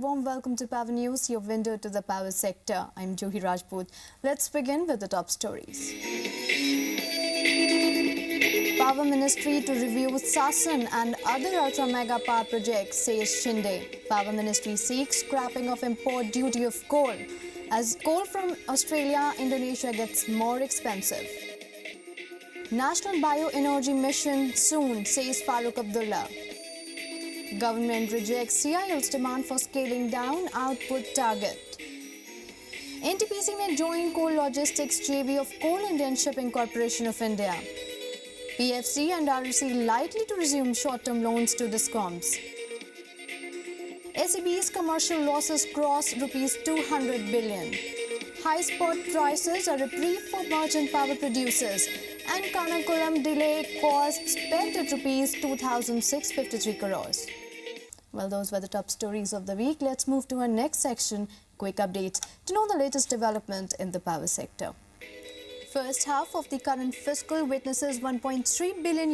warm welcome to Power News, your window to the power sector. I'm Juhi Rajput. Let's begin with the top stories. Power Ministry to review Sasan and other ultra-mega power projects, says Shinde. Power Ministry seeks scrapping of import duty of coal, as coal from Australia, Indonesia gets more expensive. National Bioenergy Mission soon, says Farooq Abdullah. Government rejects CIL's demand for scaling down output target. NTPC may join Coal Logistics JV of Coal Indian Shipping Corporation of India. PFC and ROC likely to resume short-term loans to DISCOMs. SEB's commercial losses cross Rs 200 billion. High spot prices are reprieve for merchant power producers. And Kanakulam delay costs pegged at Rs 2,653 crores. Well, those were the top stories of the week. Let's move to our next section, quick updates, to know the latest development in the power sector. First half of the current fiscal witnesses $1.3 billion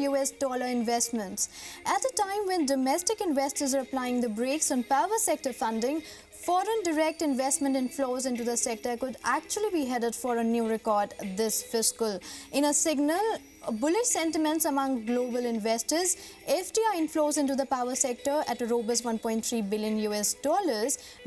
investments. At a time when domestic investors are applying the brakes on power sector funding, foreign direct investment inflows into the sector could actually be headed for a new record this fiscal. In a signal, bullish sentiments among global investors, FDI inflows into the power sector at a robust $1.3 billion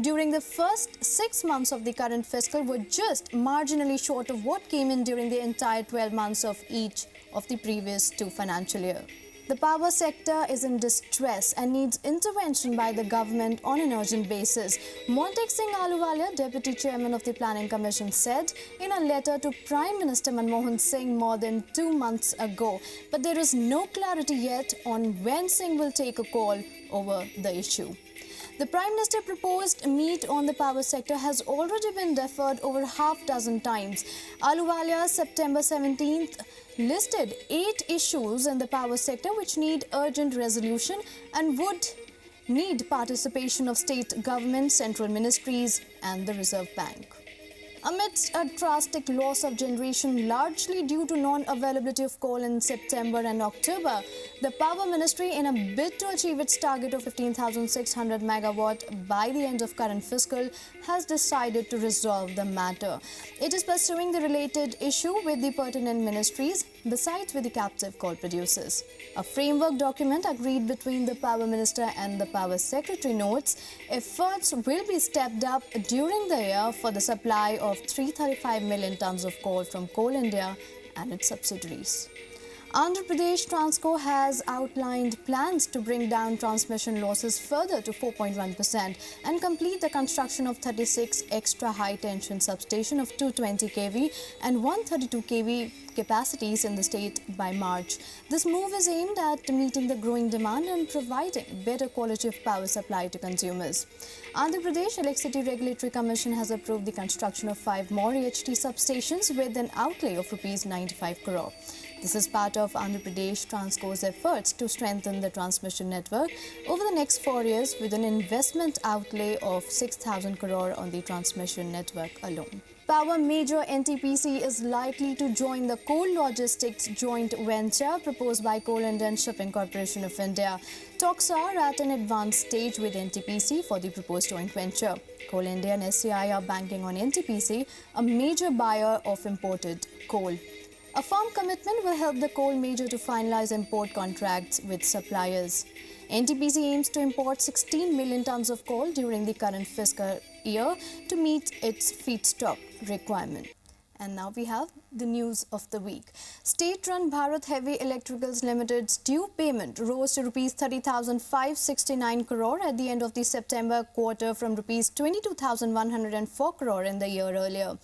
during the first 6 months of the current fiscal were just marginally short of what came in during the entire 12 months of each of the previous 2 financial years. The power sector is in distress and needs intervention by the government on an urgent basis. Montek Singh Ahluwalia, Deputy Chairman of the Planning Commission, said in a letter to Prime Minister Manmohan Singh more than 2 months ago. But there is no clarity yet on when Singh will take a call over the issue. The Prime Minister proposed meet on the power sector has already been deferred over half dozen times. Ahluwalia, September 17th, listed 8 issues in the power sector which need urgent resolution and would need participation of state governments, central ministries and the Reserve Bank. Amidst a drastic loss of generation largely due to non-availability of coal in September and October, the Power Ministry, in a bid to achieve its target of 15,600 megawatt by the end of current fiscal, has decided to resolve the matter. It is pursuing the related issue with the pertinent ministries, besides with the captive coal producers. A framework document agreed between the Power Minister and the Power Secretary notes efforts will be stepped up during the year for the supply of 335 million tons of coal from Coal India and its subsidiaries. Andhra Pradesh Transco has outlined plans to bring down transmission losses further to 4.1% and complete the construction of 36 extra high-tension substations of 220 kV and 132 kV capacities in the state by March. This move is aimed at meeting the growing demand and providing better quality of power supply to consumers. Andhra Pradesh Electricity Regulatory Commission has approved the construction of 5 more EHT substations with an outlay of Rs 95 crore. This is part of Andhra Pradesh Transco's efforts to strengthen the transmission network over the next 4 years with an investment outlay of 6,000 crore on the transmission network alone. Power major NTPC is likely to join the Coal Logistics joint venture proposed by Coal Indian Shipping Corporation of India. Talks are at an advanced stage with NTPC for the proposed joint venture. Coal India and SCI are banking on NTPC, a major buyer of imported coal. A firm commitment will help the coal major to finalize import contracts with suppliers. NTPC aims to import 16 million tons of coal during the current fiscal year to meet its feedstock requirement. And now we have the news of the week. State-run Bharat Heavy Electricals Limited's due payment rose to Rs 30,569 crore at the end of the September quarter from Rs 22,104 crore in the year earlier.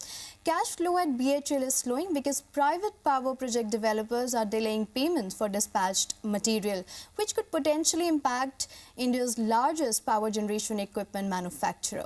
Cash flow at BHEL is slowing because private power project developers are delaying payments for dispatched material, which could potentially impact India's largest power generation equipment manufacturer.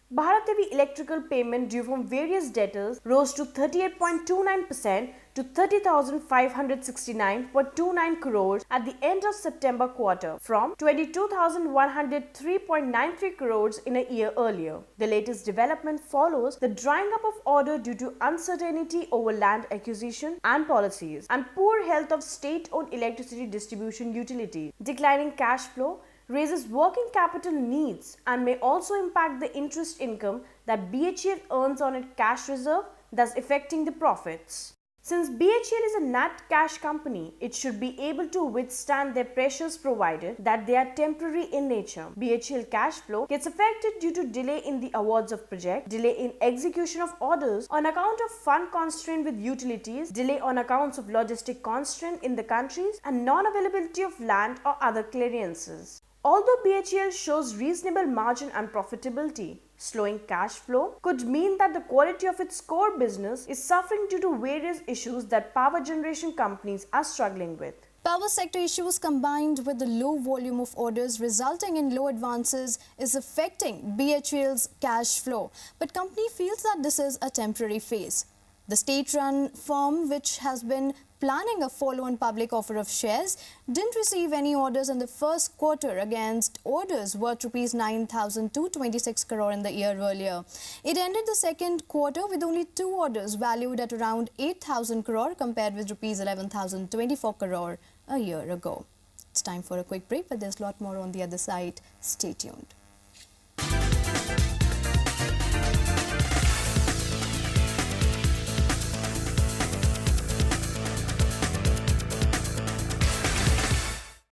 Bharat Heavy electrical payment due from various debtors rose to 38.29% to 30,569.29 crores at the end of September quarter from 22,103.93 crores in a year earlier. The latest development follows the drying up of order due to uncertainty over land acquisition and policies and poor health of state-owned electricity distribution utilities, declining cash flow, raises working capital needs and may also impact the interest income that BHEL earns on its cash reserve, thus affecting the profits. Since BHEL is a net cash company, it should be able to withstand their pressures provided that they are temporary in nature. BHEL cash flow gets affected due to delay in the awards of projects, delay in execution of orders on account of fund constraint with utilities, delay on accounts of logistic constraint in the countries, and non-availability of land or other clearances. Although BHEL shows reasonable margin and profitability, slowing cash flow could mean that the quality of its core business is suffering due to various issues that power generation companies are struggling with. Power sector issues combined with the low volume of orders resulting in low advances is affecting BHEL's cash flow. But company feels that this is a temporary phase. The state-run firm, which has been planning a follow-on public offer of shares, didn't receive any orders in the first quarter against orders worth Rs 9,226 crore in the year earlier. It ended the second quarter with only 2 orders valued at around 8,000 crore compared with Rs 11,024 crore a year ago. It's time for a quick break, but there's a lot more on the other side. Stay tuned.